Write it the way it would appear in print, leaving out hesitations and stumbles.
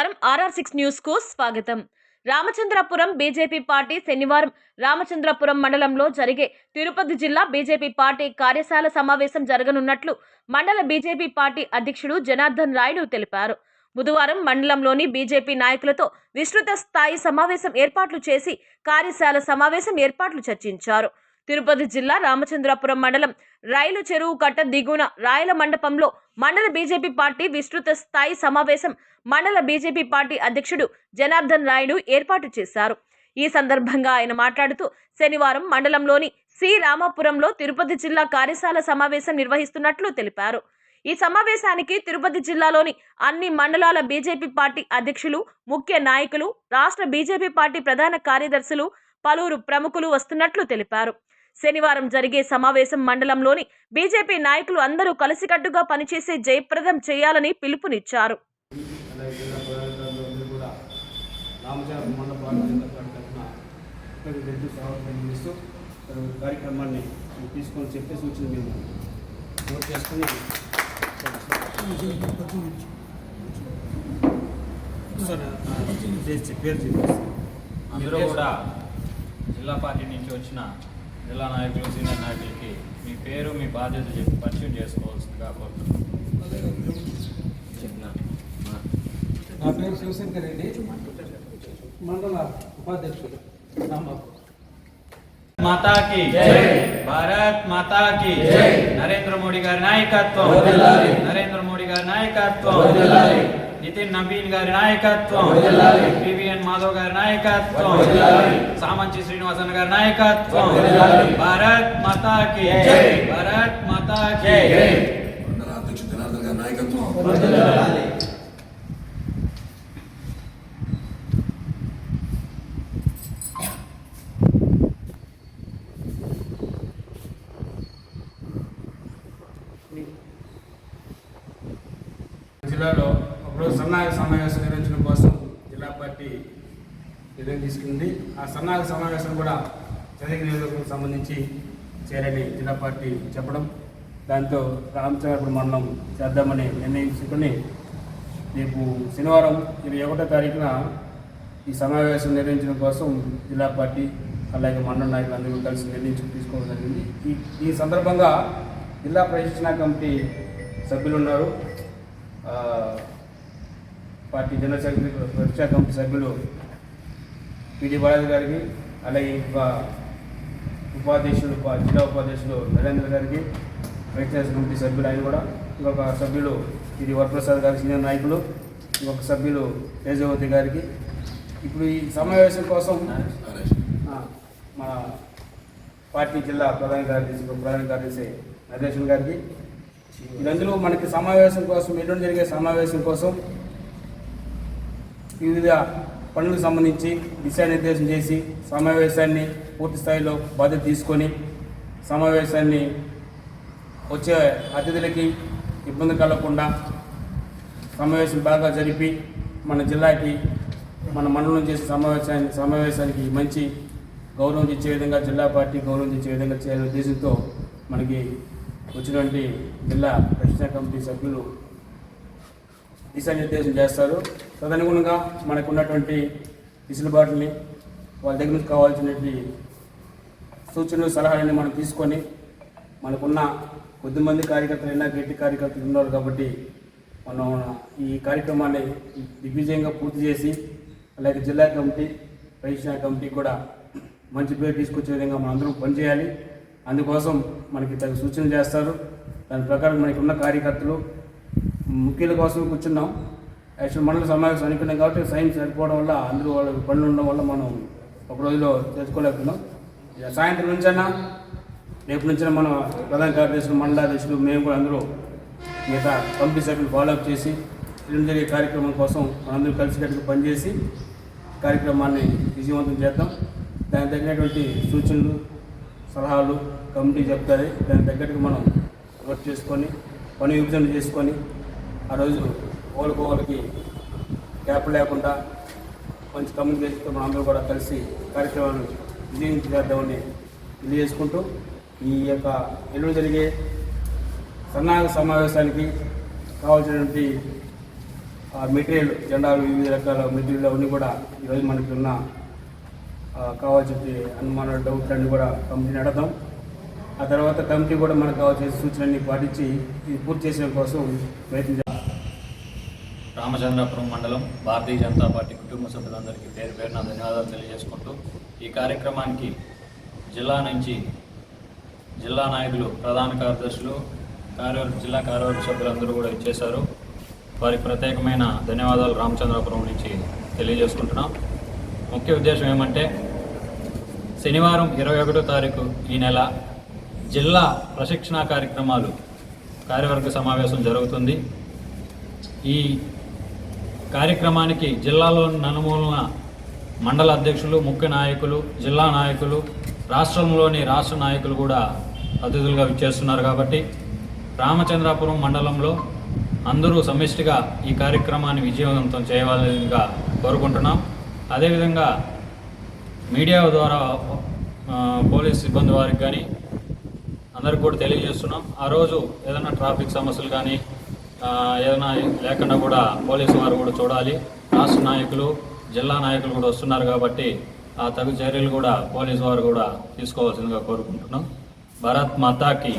నమస్కారం RR6 news కు స్వాగతం. రామచంద్రపురం బీజేపీ పార్టీ శనివారం రామచంద్రపురం మండలంలో జరిగే తిరుపతి జిల్లా బీజేపీ పార్టీ కార్యశాల సమావేశం జరగనున్నట్లు మండల బీజేపీ పార్టీ అధ్యక్షుడు జనార్దన్ రాయుడు తెలిపారు. బుధవారం మండలంలోని బీజేపీ నాయకులతో విస్తృత స్థాయి సమావేశం ఏర్పాట్లు చేసి కార్యశాల సమావేశం ఏర్పాట్లు చర్చించారు. తిరుపతి జిల్లా రామచంద్రపురం మండలం రైలు చెరువు కట్ట దిగున రాయల మండపంలో మండల బీజేపీ పార్టీ విస్తృత స్థాయి సమావేశం మండల బీజేపీ పార్టీ అధ్యక్షుడు జనార్దన్ రాయుడు ఏర్పాటు చేశారు. ఈ సందర్భంగా ఆయన మాట్లాడుతూ శనివారం మండలంలోని సి రామాపురంలో తిరుపతి జిల్లా కార్యశాల సమావేశం నిర్వహిస్తున్నట్లు తెలిపారు. ఈ సమావేశానికి తిరుపతి జిల్లాలోని అన్ని మండలాల బీజేపీ పార్టీ అధ్యక్షులు, ముఖ్య నాయకులు, రాష్ట్ర బీజేపీ పార్టీ ప్రధాన కార్యదర్శులు, పలువురు ప్రముఖులు వస్తున్నట్లు తెలిపారు. శనివారం జరిగే సమావేశం మండలంలోని బీజేపీ నాయకులు అందరూ కలిసికట్టుగా పనిచేసి జయప్రదం చేయాలని పిలుపునిచ్చారు. కార్యక్రమాన్ని తీసుకొని చెప్పే సూచన మేము నోట్ చేసుకుని అందరూ కూడా జిల్లా పార్టీ నుంచి వచ్చిన జిల్లా నాయకులు, సీనియర్ నాయకులకి మీ పేరు, మీ బాధ్యత చెప్పి పరిచయం చేసుకోవాల్సిందిగా కోరుతున్నాను. నా పేరు శివశంకర్ రెడ్డి, మండల ఉపాధ్యక్షుడు. మాతాకి భారత్ మాతాకి నరేంద్ర మోడీ గారి నాయకత్వం, నరేంద్ర మోడీ గారి నాయకత్వం, నితిన్ నవీన్ గారి నాయకత్వం, పివిఎన్ మాధవ్ గారి నాయకత్వం, సామంచి శ్రీనివాసన్ గారి నాయకత్వం. భారత్ మాతాకి భారత్ మాతాకి అధ్యక్షుడు జనార్దన్ గారి నాయకత్వం. జిల్లాలో ఒకరోజు సన్నాహక సమావేశం నిర్వహించడం కోసం జిల్లా పార్టీ నిర్ణయం తీసుకుంది. ఆ సన్నాహక సమావేశం కూడా చదివిన నియోజకవర్గం సంబంధించి చేరని జిల్లా పార్టీ చెప్పడం, దాంతో రామచంద్రపురం మండలం చేద్దామని నిర్ణయించుకుని రేపు శనివారం 21వ తారీఖున ఈ సమావేశం నిర్వహించడం కోసం జిల్లా పార్టీ అలాగే మండల నాయకులు అందరూ కలిసి తీసుకోవడం జరిగింది. ఈ సందర్భంగా జిల్లా ప్రశిక్షణ కమిటీ సభ్యులు ఉన్నారు. పార్టీ జనరల్ సెక్రటరీ ప్రతిష్టా కమిటీ సభ్యులు పిడి బాలాజీ గారికి, అలాగే ఉపాధ్యక్షుడు జిల్లా ఉపాధ్యక్షుడు నరేంద్ర గారికి, ప్రతిష్టా కమిటీ సభ్యులు ఆయన కూడా, ఇంకొక సభ్యులు పిడి వరప్రసాద్ గారి సీనియర్ నాయకులు, ఇంకొక సభ్యులు తేజవతి గారికి. ఇప్పుడు ఈ సమావేశం కోసం మన పార్టీ జిల్లా ప్రధాన కార్యదర్శి నరేషన్ గారికి, వీరందరూ మనకి సమావేశం కోసం, ఎల్లుండి జరిగే సమావేశం కోసం వివిధ పనులకు సంబంధించి దిశానిర్దేశం చేసి సమావేశాన్ని పూర్తి స్థాయిలో బాధ్యత తీసుకొని సమావేశాన్ని వచ్చే అతిథులకి ఇబ్బంది కలగకుండా సమావేశం బాగా జరిపి మన జిల్లాకి, మన మండలం చేసే సమావేశానికి మంచి గౌరవం ఇచ్చే విధంగా, జిల్లా పార్టీ గౌరవం ఇచ్చే విధంగా చేయాలనే ఉద్దేశంతో మనకి వచ్చినటువంటి జిల్లా ప్రతిష్టా కమిటీ సభ్యులు దిశానిర్దేశం చేస్తారు. తదనుగుణంగా మనకు ఉన్నటువంటి వెసులుబాటుని, వాళ్ళ దగ్గర నుంచి కావాల్సినటువంటి సూచనలు, సలహాలని మనం తీసుకొని, మనకున్న కొద్దిమంది కార్యకర్తలు, గట్టి కార్యకర్తలు ఉన్నారు కాబట్టి మనం ఈ కార్యక్రమాన్ని దిగ్విజయంగా పూర్తి చేసి, అలాగే జిల్లా కమిటీ, ప్రతిష్టా కమిటీ కూడా మంచి పేరు తీసుకొచ్చే విధంగా మనం అందరం పనిచేయాలి. అందుకోసం మనకి తగు సూచనలు చేస్తారు. దాని ప్రకారం మనకి ఉన్న కార్యకర్తలు ముఖ్యుల కోసం కూర్చున్నాం. యాక్చువల్ మండల సమావేశం అనుకున్నాం కాబట్టి సైన్స్ సరిపోవడం వల్ల అందరూ వాళ్ళ పనులు ఉండడం వల్ల మనం ఒక రోజులో తెలుసుకోలేకున్నాం. సాయంత్రం నుంచైనా, రేపు నుంచైనా మనం ప్రధాన కార్యదర్శులు, మండలాధ్యక్షులు, మేము కూడా అందరూ మిగతా కమిటీ సభ్యులు ఫాలోఅప్ చేసి ఎల్లుండి జరిగే కార్యక్రమం కోసం మనందరూ కలిసికట్టుగా పనిచేసి కార్యక్రమాన్ని విజయవంతం చేద్దాం. దానికి తగినటువంటి సూచనలు, సలహాలు కమిటీ చెప్తారు. దానికి తగ్గట్టుగా మనం వర్క్ చేసుకొని, పని విభజన చేసుకొని, ఆ రోజు ఒకరికి గ్యాప్ లేకుండా మంచి కమ్యూనికేషన్తో మనం అందరూ కూడా కలిసి కార్యక్రమాన్ని విజయం చేద్దామని తెలియజేసుకుంటూ, ఈ యొక్క ఎల్లుండి జరిగే సన్నాహక సమావేశానికి కావాల్సినటువంటి ఆ మెటీరియల్ జెండాలు వివిధ రకాల మెటీరియల్ అవన్నీ కూడా ఈరోజు మనకి ఉన్న కావాల్సిన అనుమానాలు డౌట్లన్నీ కూడా కమిటీని అడగదాం. ఆ తర్వాత కమిటీ కూడా మనకు కావాల్సిన సూచనలన్నీ పాటించి ఇది పూర్తి చేసే కోసం ప్రయత్నించాలి. రామచంద్రాపురం మండలం భారతీయ జనతా పార్టీ కుటుంబ సభ్యులందరికీ పేరు పేరున ధన్యవాదాలు తెలియజేసుకుంటూ ఈ కార్యక్రమానికి జిల్లా నుంచి జిల్లా నాయకులు, ప్రధాన కార్యదర్శులు, జిల్లా కార్యవర్గ సభ్యులందరూ కూడా ఇచ్చేశారు. వారికి ప్రత్యేకమైన ధన్యవాదాలు రామచంద్రాపురం నుంచి తెలియజేసుకుంటున్నాం. ముఖ్య ఉద్దేశం ఏమంటే శనివారం 21వ తారీఖు ఈ నెల జిల్లా ప్రశిక్షణ కార్యక్రమాలు కార్యవర్గ సమావేశం జరుగుతుంది. ఈ కార్యక్రమానికి జిల్లాలోని నలుమూలన మండల అధ్యక్షులు, ముఖ్య నాయకులు, జిల్లా నాయకులు, రాష్ట్రంలోని రాష్ట్ర నాయకులు కూడా అతిథులుగా విచ్చేస్తున్నారు. కాబట్టి రామచంద్రాపురం మండలంలో అందరూ సమిష్టిగా ఈ కార్యక్రమాన్ని విజయవంతం చేయవాలని కోరుకుంటున్నాం. అదేవిధంగా మీడియా ద్వారా పోలీస్ సిబ్బంది వారికి కానీ అందరికి కూడా తెలియజేస్తున్నాం. ఆ రోజు ఏదైనా ట్రాఫిక్ సమస్యలు కానీ ఏదైనా లేకుండా కూడా పోలీసు వారు కూడా చూడాలి. రాష్ట్ర నాయకులు, జిల్లా నాయకులు కూడా వస్తున్నారు కాబట్టి ఆ తగు చర్యలు కూడా పోలీసు వారు కూడా తీసుకోవాల్సిందిగా కోరుకుంటున్నాం. భారత్ మాతాకి